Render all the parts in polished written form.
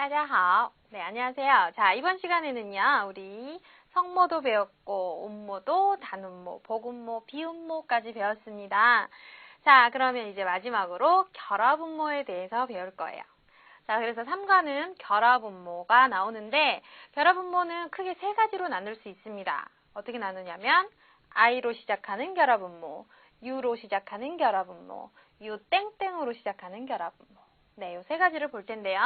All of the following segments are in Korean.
大家好. 네, 안녕하세요. 자, 이번 시간에는요, 우리 성모도 배웠고, 운모도, 단운모, 복운모, 비운모까지 배웠습니다. 자, 그러면 이제 마지막으로 결합운모에 대해서 배울 거예요. 자, 그래서 3과는 결합운모가 나오는데, 결합운모는 크게 세 가지로 나눌 수 있습니다. 어떻게 나누냐면, I로 시작하는 결합운모, U로 시작하는 결합운모, U 땡땡으로 시작하는 결합운모. 네, 이 세 가지를 볼 텐데요.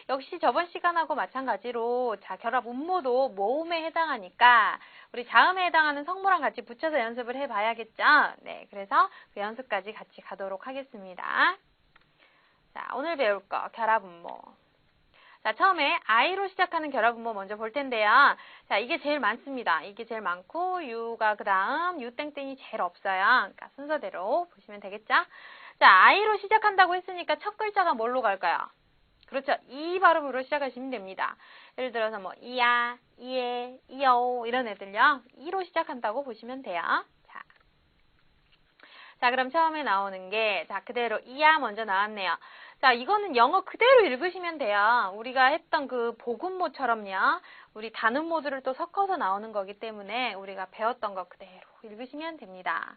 역시 저번 시간하고 마찬가지로 자, 결합 운모도 모음에 해당하니까 우리 자음에 해당하는 성모랑 같이 붙여서 연습을 해봐야겠죠. 네, 그래서 그 연습까지 같이 가도록 하겠습니다. 자, 오늘 배울 거 결합 운모. 자, 처음에 I로 시작하는 결합 운모 먼저 볼 텐데요. 자, 이게 제일 많습니다. 이게 제일 많고 U가 그 다음 U 땡땡이 제일 없어요. 그러니까 순서대로 보시면 되겠죠. 자, I로 시작한다고 했으니까 첫 글자가 뭘로 갈까요? 그렇죠. 이 발음으로 시작하시면 됩니다. 예를 들어서 뭐 이야, 이에, 이요 이런 애들요. 이로 시작한다고 보시면 돼요. 자, 그럼 처음에 나오는 게 자, 그대로 이야 먼저 나왔네요. 자, 이거는 영어 그대로 읽으시면 돼요. 우리가 했던 그 복음모처럼요. 우리 단음모드를 또 섞어서 나오는 거기 때문에 우리가 배웠던 거 그대로 읽으시면 됩니다.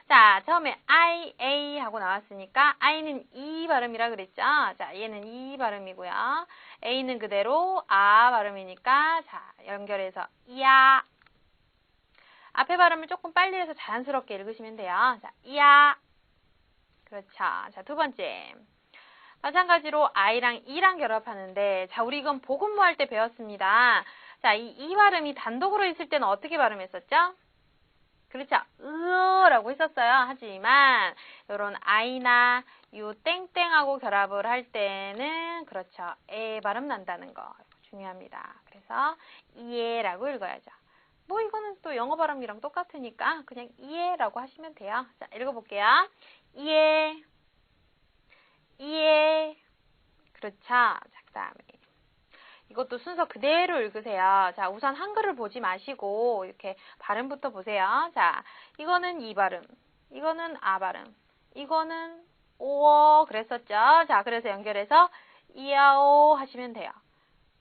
자, 처음에 I, A 하고 나왔으니까 I는 이 발음이라 그랬죠? 자, 얘는 이 발음이고요. A는 그대로 아 발음이니까 자, 연결해서 이야. 앞에 발음을 조금 빨리 해서 자연스럽게 읽으시면 돼요. 자, 이야. 그렇죠. 자, 두 번째. 마찬가지로 I랑 E랑 결합하는데 자, 우리 이건 복음모 할 때 배웠습니다. 자, 이 발음이 단독으로 있을 때는 어떻게 발음했었죠? 그렇죠. 으라고 했었어요. 하지만 이런 I나 U 땡땡하고 결합을 할 때는 그렇죠. 에 발음 난다는 거 중요합니다. 그래서 이에라고 읽어야죠. 뭐 이거는 또 영어 발음이랑 똑같으니까 그냥 이에라고 하시면 돼요. 자, 읽어볼게요. 이에, 이에. 그렇죠. 자, 그 다음에 이것도 순서 그대로 읽으세요. 자, 우선 한글을 보지 마시고 이렇게 발음부터 보세요. 자, 이거는 이 발음, 이거는 아 발음, 이거는 오어 그랬었죠. 자, 그래서 연결해서 이야오 하시면 돼요.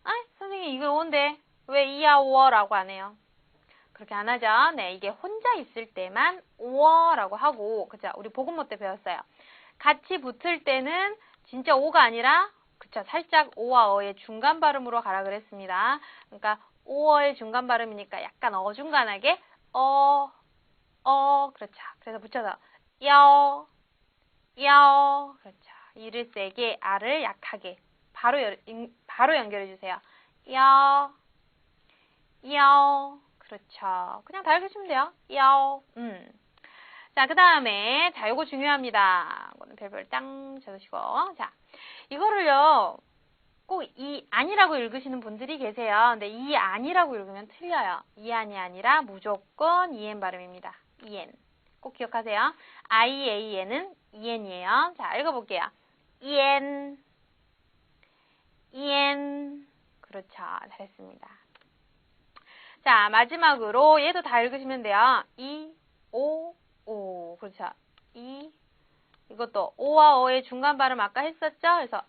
아, 선생님 이거 온데 왜 이야오어라고 안 해요? 그렇게 안 하죠. 네, 이게 혼자 있을 때만 오어라고 하고, 그죠? 우리 복음모 때 배웠어요. 같이 붙을 때는 진짜 오가 아니라 그쵸, 살짝 오와 어의 중간 발음으로 가라 그랬습니다. 그러니까 오어의 중간 발음이니까 약간 어중간하게 그렇죠. 그래서 붙여서 여, 그렇죠. 이를 세게, 아를 약하게 바로 연결해 주세요. 여, 그렇죠. 그냥 다 읽으시면 돼요. 자, 그 다음에 자, 요거 중요합니다. 이거는 별별 땅 적으시고 자. 이거를요, 꼭 이 아니라고 읽으시는 분들이 계세요. 근데 이 아니라고 읽으면 틀려요. 이 아니 아니라 무조건 EN 발음입니다. EN. 꼭 기억하세요. IAN은 EN이에요. 자, 읽어볼게요. EN. EN. 그렇죠. 잘했습니다. 자, 마지막으로 얘도 다 읽으시면 돼요. 이, 오, 오. 그렇죠. 이. 이것도 오와 어의 중간 발음 아까 했었죠? 그래서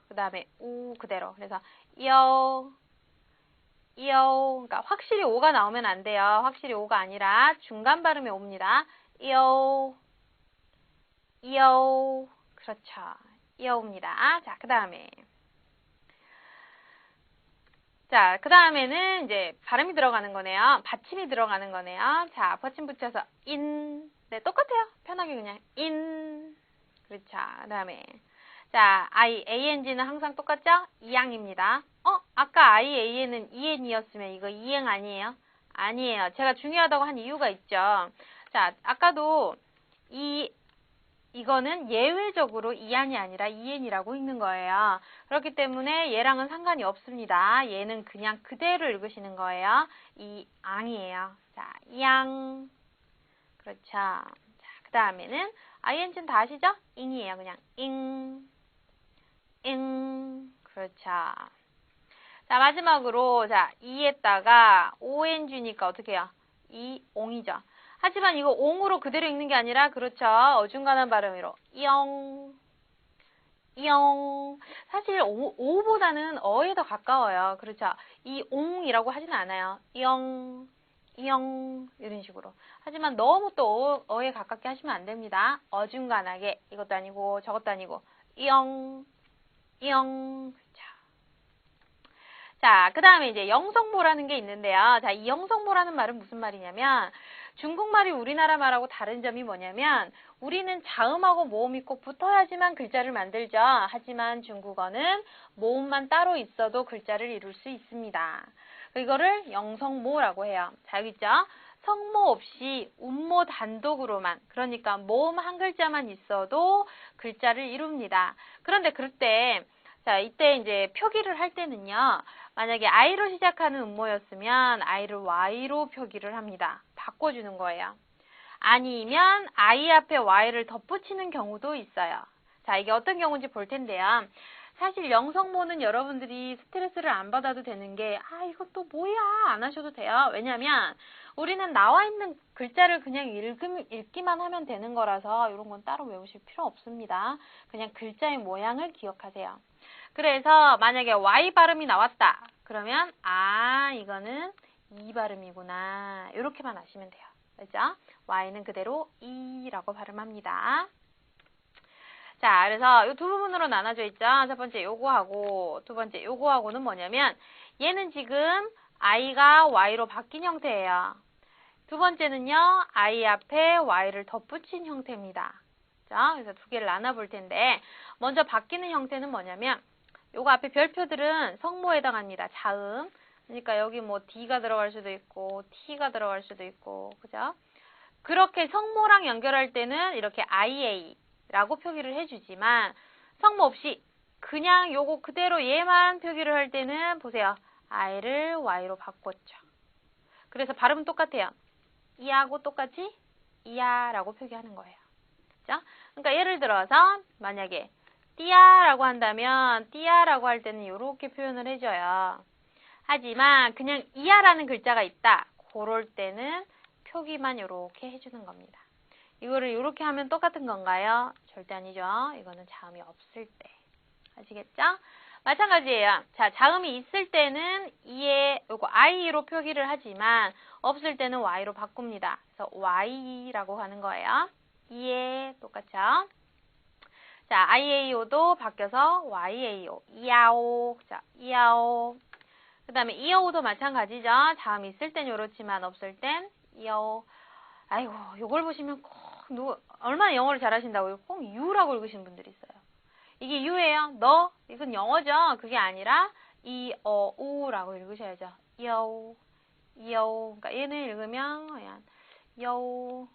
그 다음에 우 그대로. 그래서 여, 그러니까 확실히 오가 나오면 안 돼요. 확실히 오가 아니라 중간 발음이 옵니다. 여, 그렇죠. 여옵니다. 자, 그 다음에 자, 그 다음에는 이제 발음이 들어가는 거네요. 받침이 들어가는 거네요. 자, 받침 붙여서 인. 네, 똑같아요. 편하게 그냥 인. 그렇죠. 그 다음에 자, IANG는 항상 똑같죠? 이양입니다. 아까 IAN은 EN이었으면 이거 이행 아니에요? 아니에요. 제가 중요하다고 한 이유가 있죠. 자, 아까도 이거는 예외적으로 이안이 아니라 이엔이라고 읽는 거예요. 그렇기 때문에 얘랑은 상관이 없습니다. 얘는 그냥 그대로 읽으시는 거예요. 이앙이에요. 자, 이양. 그렇죠. 자, 그 다음에는 ing는 다 아시죠? 잉이에요. 그냥 잉. 그렇죠. 자, 마지막으로 자, 이에다가 ong니까 어떻게 해요? 이옹이죠. 하지만 이거 옹으로 그대로 읽는 게 아니라 그렇죠. 어중간한 발음으로 영, 영. 사실 오보다는 어에 더 가까워요. 그렇죠? 이 옹이라고 하지는 않아요. 영, 영 이런 식으로. 하지만 너무 또 어에 가깝게 하시면 안 됩니다. 어중간하게 이것도 아니고 저것도 아니고 영, 영. 자, 그 다음에 이제 영성모라는 게 있는데요. 자, 이 영성모라는 말은 무슨 말이냐면 중국말이 우리나라 말하고 다른 점이 뭐냐면 우리는 자음하고 모음이 꼭 붙어야지만 글자를 만들죠. 하지만 중국어는 모음만 따로 있어도 글자를 이룰 수 있습니다. 이거를 영성모라고 해요. 자, 여기 있죠? 성모 없이 운모 단독으로만, 그러니까 모음 한 글자만 있어도 글자를 이룹니다. 그런데 그럴 때 자, 이때 이제 표기를 할 때는요. 만약에 I로 시작하는 음모였으면 I를 Y로 표기를 합니다. 바꿔주는 거예요. 아니면 I 앞에 Y를 덧붙이는 경우도 있어요. 자, 이게 어떤 경우인지 볼 텐데요. 사실 영성모는 여러분들이 스트레스를 안 받아도 되는 게 이것도 뭐야 안 하셔도 돼요. 왜냐면 우리는 나와 있는 글자를 그냥 읽기만 하면 되는 거라서 이런 건 따로 외우실 필요 없습니다. 그냥 글자의 모양을 기억하세요. 그래서 만약에 Y 발음이 나왔다. 그러면 이거는 이 발음이구나. 이렇게만 아시면 돼요. 그죠? Y는 그대로 E라고 발음합니다. 자, 그래서 이 두 부분으로 나눠져 있죠. 첫 번째 요거하고 두 번째 요거하고는 뭐냐면 얘는 지금 I가 Y로 바뀐 형태예요. 두 번째는요. I 앞에 Y를 덧붙인 형태입니다. 자, 그래서 두 개를 나눠볼 텐데 먼저 바뀌는 형태는 뭐냐면 요거 앞에 별표들은 성모에 해당합니다. 자음. 그러니까 여기 뭐 D가 들어갈 수도 있고 T가 들어갈 수도 있고 그죠? 그렇게 성모랑 연결할 때는 이렇게 IA라고 표기를 해주지만 성모 없이 그냥 요거 그대로 얘만 표기를 할 때는 보세요. I를 Y로 바꿨죠. 그래서 발음은 똑같아요. 이하고 똑같이 이야라고 표기하는 거예요. 그죠? 그러니까 예를 들어서 만약에 띠아라고 한다면 띠아라고 할 때는 이렇게 표현을 해줘요. 하지만 그냥 이하라는 글자가 있다. 그럴 때는 표기만 이렇게 해주는 겁니다. 이거를 이렇게 하면 똑같은 건가요? 절대 아니죠. 이거는 자음이 없을 때. 아시겠죠? 마찬가지예요. 자, 자음이 있을 때는 요거 I로 표기를 하지만 없을 때는 Y로 바꿉니다. 그래서 Y라고 하는 거예요. 이에 똑같죠? 자, IAO도 바뀌어서 YAO, 이야오, 자, 이야오. 그 다음에 이어오도 마찬가지죠. 자음 있을 땐 요렇지만 없을 땐 이어오. 아이고, 요걸 보시면 얼마나 영어를 잘하신다고요? 꼭 유라고 읽으시는 분들이 있어요. 이게 유예요. 너? 이건 영어죠. 그게 아니라 이어우라고 읽으셔야죠. 이어우, 이어우. 그러니까 얘는 읽으면 그냥 여우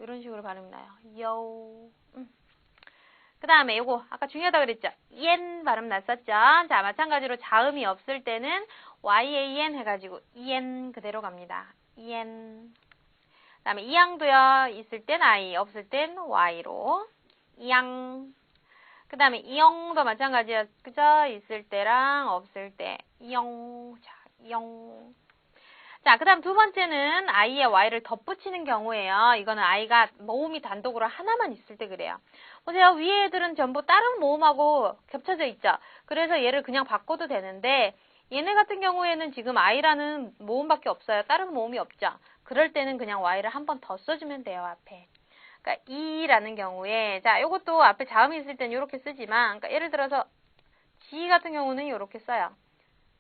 이런 식으로 발음이 나요. 여우. 그 다음에 요거 아까 중요하다고 그랬죠. 옌 발음 났었죠. 자, 마찬가지로 자음이 없을 때는 yan 해가지고 옌 그대로 갑니다. 옌. 그 다음에 이양도요. 있을 땐 I, 없을 땐 Y로 이양. 그 다음에 이영도 마찬가지예요. 그죠? 있을 때랑 없을 때 이영. 자, 이영. 자, 그 다음 두 번째는 I에 Y를 덧붙이는 경우예요. 이거는 I가 모음이 단독으로 하나만 있을 때 그래요. 보세요. 위에 애들은 전부 다른 모음하고 겹쳐져 있죠. 그래서 얘를 그냥 바꿔도 되는데 얘네 같은 경우에는 지금 I라는 모음밖에 없어요. 다른 모음이 없죠. 그럴 때는 그냥 Y를 한 번 더 써주면 돼요. 앞에. 그러니까 E라는 경우에 자, 요것도 앞에 자음이 있을 때는 이렇게 쓰지만 그러니까 예를 들어서 G 같은 경우는 이렇게 써요.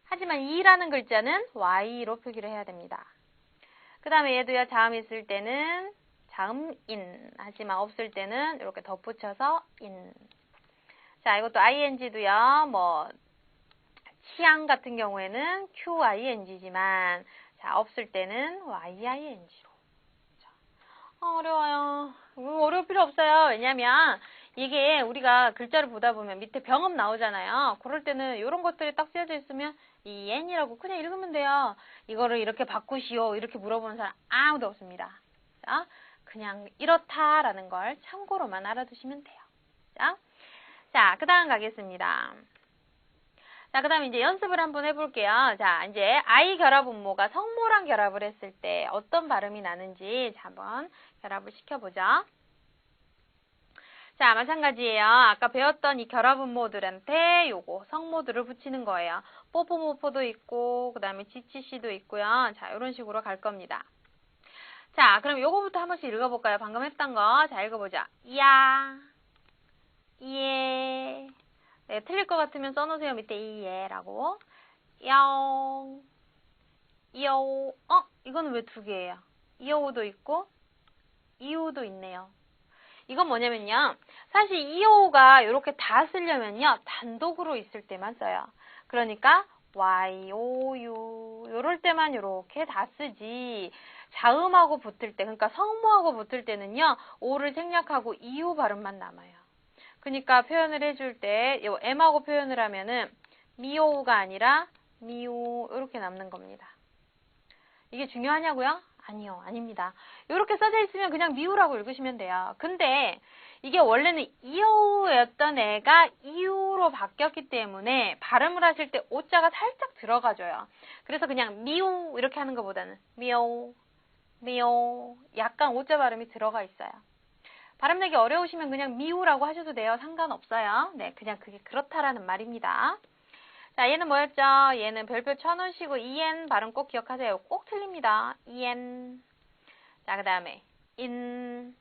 하지만 E라는 글자는 Y로 표기를 해야 됩니다. 그 다음에 얘도요. 자음이 있을 때는 자음인 하지만 없을 때는 이렇게 덧붙여서 인. 자, 이것도 ing도요. 뭐 취향 같은 경우에는 qing지만 자, 없을 때는 ying로. 어려워요. 어려울 필요 없어요. 왜냐면 이게 우리가 글자를 보다 보면 밑에 병음 나오잖아요. 그럴 때는 이런 것들이 딱 쓰여져 있으면 이 n이라고 그냥 읽으면 돼요. 이거를 이렇게 바꾸시오. 이렇게 물어보는 사람 아무도 없습니다. 자, 그냥 이렇다라는 걸 참고로만 알아두시면 돼요. 자, 그 다음 가겠습니다. 자, 그 다음에 이제 연습을 한번 해볼게요. 자, 이제 I 결합 음모가 성모랑 결합을 했을 때 어떤 발음이 나는지 한번 결합을 시켜보죠. 자, 마찬가지예요. 아까 배웠던 이 결합음모들한테 요거 성모들을 붙이는 거예요. 뽀뽀모포도 있고 그 다음에 지치시도 있고요. 자, 이런 식으로 갈 겁니다. 자, 그럼 요거부터 한 번씩 읽어볼까요? 방금 했던 거. 자, 읽어보자. 야, 예. 네, 틀릴 것 같으면 써놓으세요. 밑에 이예라고. 영, 요. 이거는 왜 두 개예요? 이오도 있고 이오도 있네요. 이건 뭐냐면요. 사실 이오가 이렇게 다 쓰려면요. 단독으로 있을 때만 써요. 그러니까 Y, O, U 이럴 때만 이렇게 다 쓰지. 자음하고 붙을 때, 그러니까 성모하고 붙을 때는요. O를 생략하고 이오 발음만 남아요. 그러니까 표현을 해줄 때 요 M하고 표현을 하면은 미오가 아니라 미오 이렇게 남는 겁니다. 이게 중요하냐고요? 아니요, 아닙니다. 이렇게 써져 있으면 그냥 미우라고 읽으시면 돼요. 근데 이게 원래는 이오였던 애가 이우로 바뀌었기 때문에 발음을 하실 때 오자가 살짝 들어가줘요. 그래서 그냥 미우 이렇게 하는 것보다는 미오, 미오 약간 오자 발음이 들어가 있어요. 발음 내기 어려우시면 그냥 미우라고 하셔도 돼요. 상관없어요. 네, 그냥 그게 그렇다라는 말입니다. 자, 얘는 뭐였죠? 얘는 별표 쳐놓으시고 en 발음 꼭 기억하세요. 꼭 틀립니다. en. 자, 그 다음에 in,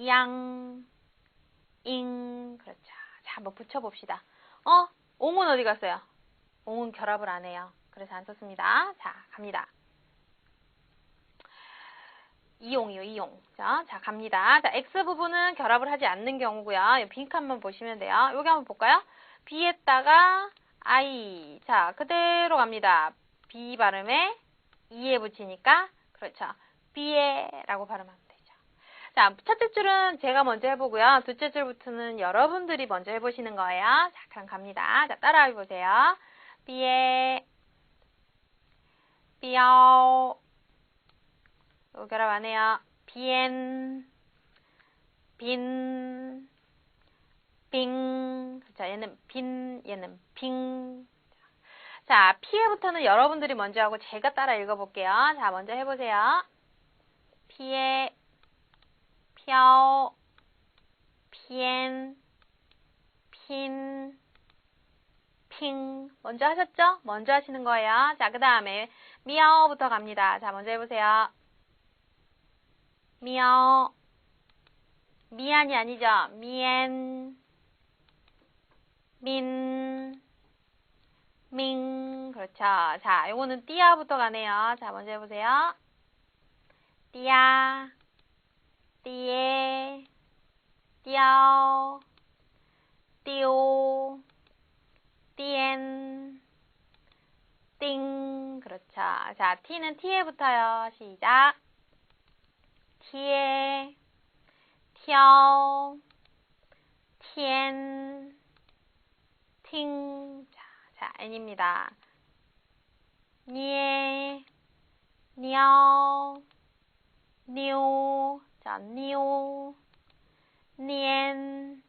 양, ing. 그렇죠. 자, 한번 붙여봅시다. 옹은 어디 갔어요? 옹은 결합을 안 해요. 그래서 안 썼습니다. 자, 갑니다. 이용이요, 이용. 자, 갑니다. 자, X 부분은 결합을 하지 않는 경우고요. 이 빈칸만 보시면 돼요. 여기 한번 볼까요? B에다가 I. 자, 그대로 갑니다. B 발음에 E에 붙이니까, 그렇죠. B에 라고 발음하면 되죠. 자, 첫째 줄은 제가 먼저 해보고요. 둘째 줄부터는 여러분들이 먼저 해보시는 거예요. 자, 그럼 갑니다. 자, 따라해 보세요. B에, 삐어. 결합 안 해요. 비엔, 빈, 빙. 자, 얘는 빈, 얘는 빙. 자, 피에부터는 여러분들이 먼저 하고 제가 따라 읽어볼게요. 자, 먼저 해보세요. 피에, 펴, 피엔, 핀, 핑. 먼저 하셨죠? 먼저 하시는 거예요. 자, 그 다음에 미어부터 갑니다. 자, 먼저 해보세요. 미어, 미안이 아니죠? 미엔, 민, 밍. 그렇죠. 자, 요거는 띠아부터 가네요. 자, 먼저 해보세요. 띠아, 띠에, 띠아오, 띠오, 띠엔, 띵. 그렇죠. 자, T는 T에 붙어요. 시작. 티에, 티어, 티엔, 팅. 자, N입니다. 니에, 니어, 니오. 자, 니오, 니엔,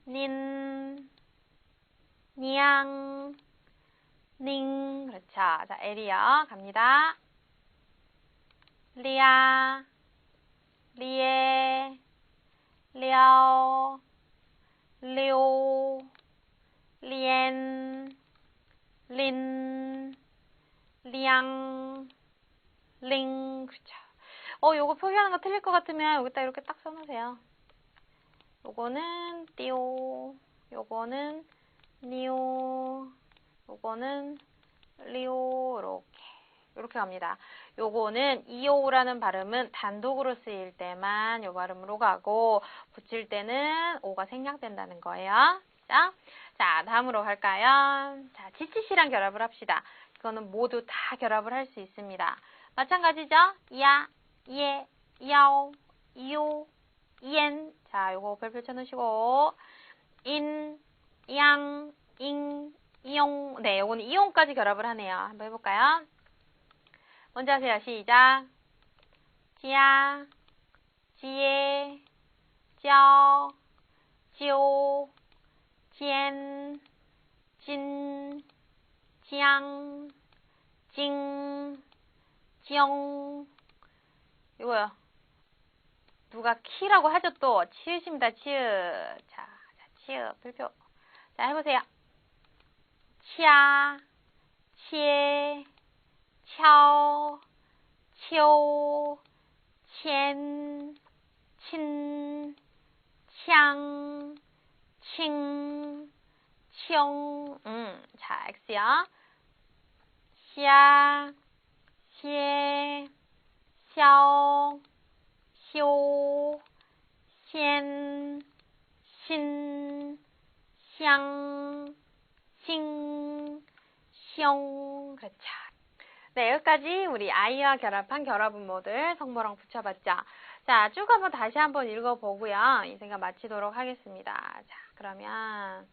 닌, 니앙, 닝. 그렇죠. 자, L이요. 갑니다. 리아, 리에, 리아오, 리오, 리엔, 린, 리앙, 링. 그렇죠. 요거 표기하는 거 틀릴 것 같으면 여기다 이렇게 딱 써놓으세요. 요거는 띠오, 요거는 니오, 요거는 리오. 이렇게 갑니다. 요거는 이오라는 발음은 단독으로 쓰일 때만 요 발음으로 가고 붙일 때는 오가 생략된다는 거예요. 자, 다음으로 갈까요? 자, 지치시랑 결합을 합시다. 이거는 모두 다 결합을 할 수 있습니다. 마찬가지죠? 야, 예, 야오, 이오, 이엔. 자, 요거 별표 쳐놓으시고 인, 양, 잉, 이용. 네, 요거는 이용까지 결합을 하네요. 한번 해볼까요? 먼저 하세요. 시작. 지야, 지에, 쩌, 지오, 지엔, 진, 지양, 징, 지영. 이거요. 누가 키라고 하죠 또. 치읓입니다. 치읓. 자, 치읓. 별표. 자, 해보세요. 치아, 치에, 쳐, 치오, 첸, 친, 샹, 칭, 칭. 자, X요. 시아, 시에, 샤오, 쇼, 셴, 신, 샹, 싱, 숑. 그렇죠. 네, 여기까지 우리 아이와 결합한 결합음모들 성모랑 붙여봤죠. 자, 쭉 한번 다시 한번 읽어보고요. 이 생각 마치도록 하겠습니다. 자, 그러면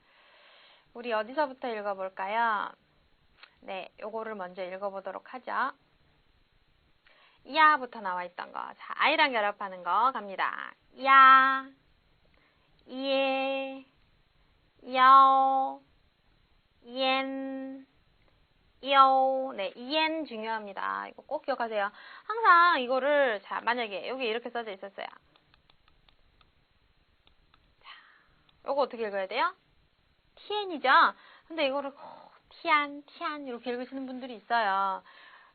우리 어디서부터 읽어볼까요? 네, 요거를 먼저 읽어보도록 하죠. 야부터 나와 있던 거. 자, 아이랑 결합하는 거 갑니다. 야, 예, 여, 옌, 요. 네, 이엔 중요합니다. 이거 꼭 기억하세요. 항상 이거를, 자, 만약에 여기 이렇게 써져 있었어요. 자, 요거 어떻게 읽어야 돼요? 티엔이죠? 근데 이거를 티안, 티안 이렇게 읽으시는 분들이 있어요.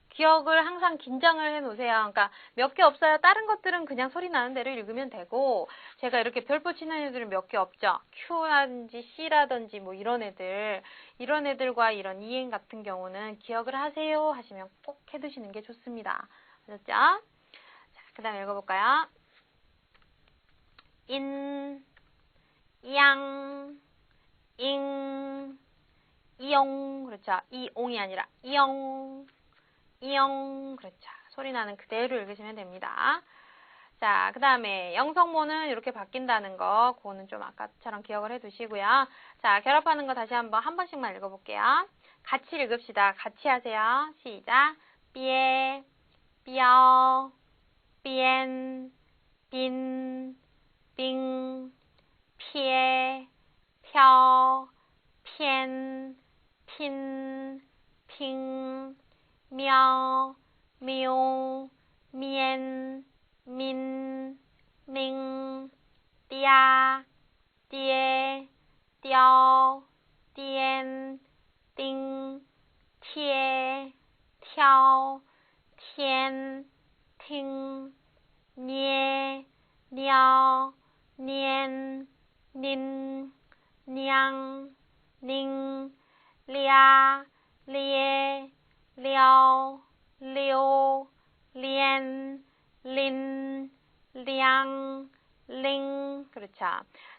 기억을 항상 긴장을 해놓으세요. 그러니까 몇 개 없어요. 다른 것들은 그냥 소리 나는 대로 읽으면 되고, 제가 이렇게 별표 치는 애들은 몇 개 없죠. Q라든지 C라든지 뭐 이런 애들과 이런 EN 같은 경우는 기억을 하세요 하시면 꼭 해두시는 게 좋습니다. 아셨죠? 자, 그 다음에 읽어볼까요? 인, 양, 잉, 이용. 그렇죠. 이옹이 아니라 이용. 이용. 그렇죠. 소리 나는 그대로 읽으시면 됩니다. 자, 그 다음에 영성모는 이렇게 바뀐다는 거, 그거는 좀 아까처럼 기억을 해두시고요. 자, 결합하는 거 다시 한 번씩만 읽어볼게요. 같이 읽읍시다. 같이 하세요. 시작. 삐에, 삐어, 삐엔, 빈, 빙, 피에, 펴, 피엔, 핀, 핑, 며, 미오, 미엔, 민, 밍, 띠아, 띠에, 띠어, 띠엔, 띵, 티에, 튀어, 티엔, 팅, 니에, 녀, 니엔, 닌, 냥, 닝, 리아, 리에, 리어, 리오, 리엔, 린, 리앙, 링. 그렇죠.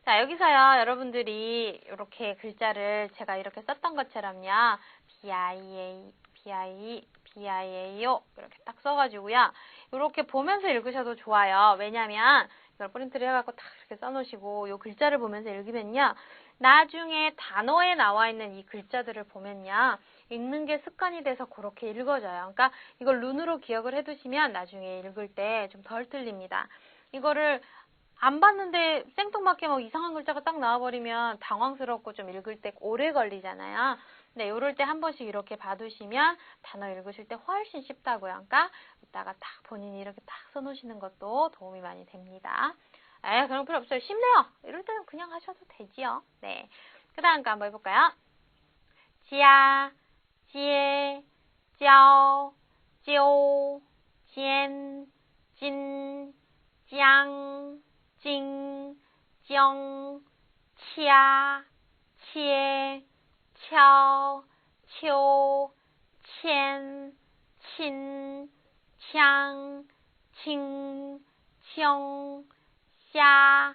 자, 여기서요, 여러분들이 이렇게 글자를 제가 이렇게 썼던 것처럼요, BIAO 이렇게 딱 써가지고요, 이렇게 보면서 읽으셔도 좋아요. 왜냐면 이걸 프린트를 해갖고 딱 이렇게 써놓으시고 이 글자를 보면서 읽으면요, 나중에 단어에 나와 있는 이 글자들을 보면요, 읽는 게 습관이 돼서 그렇게 읽어져요. 그러니까 이걸 눈으로 기억을 해두시면 나중에 읽을 때 좀 덜 틀립니다. 이거를 안 봤는데 생뚱맞게 막 이상한 글자가 딱 나와버리면 당황스럽고 좀 읽을 때 오래 걸리잖아요. 근데 이럴 때 한 번씩 이렇게 봐두시면 단어 읽으실 때 훨씬 쉽다고요. 그러니까 이따가 딱 본인이 이렇게 딱 써놓으시는 것도 도움이 많이 됩니다. 그런 필요 없어요. 쉽네요. 이럴 때는 그냥 하셔도 되지요. 네. 그 다음 거 한번 해볼까요? 지아, 지에, 짜오, 찌오, 찐, 찐, 짱, 찡, 정, 치아, 치에, 쳐, 초, 첸, 친, 샹, 칭, 숑, 샤,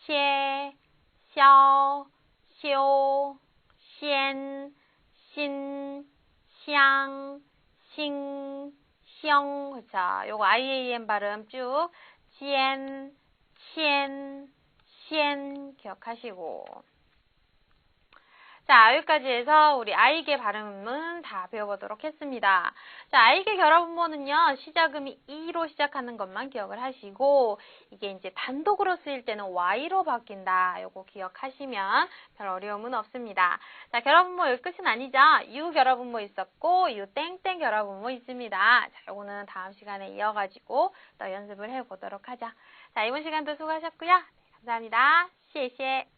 셰, 샤오, 쇼, 셴, 신, 샹, 싱, 숑. 그쵸. 요거 IAM 발음 쭉 찐, 첸, 셴 기억하시고. 자, 여기까지 해서 우리 아이게 발음은 다 배워보도록 했습니다. 자, 아이게 결합음모는요, 시작음이 E로 시작하는 것만 기억을 하시고, 이게 이제 단독으로 쓰일 때는 Y로 바뀐다. 요거 기억하시면 별 어려움은 없습니다. 자, 결합음모 여기 끝은 아니죠? U 결합음모 있었고, U 땡땡 결합음모 있습니다. 자, 요거는 다음 시간에 이어가지고 또 연습을 해보도록 하죠. 자, 이번 시간도 수고하셨고요. 네, 감사합니다. 谢谢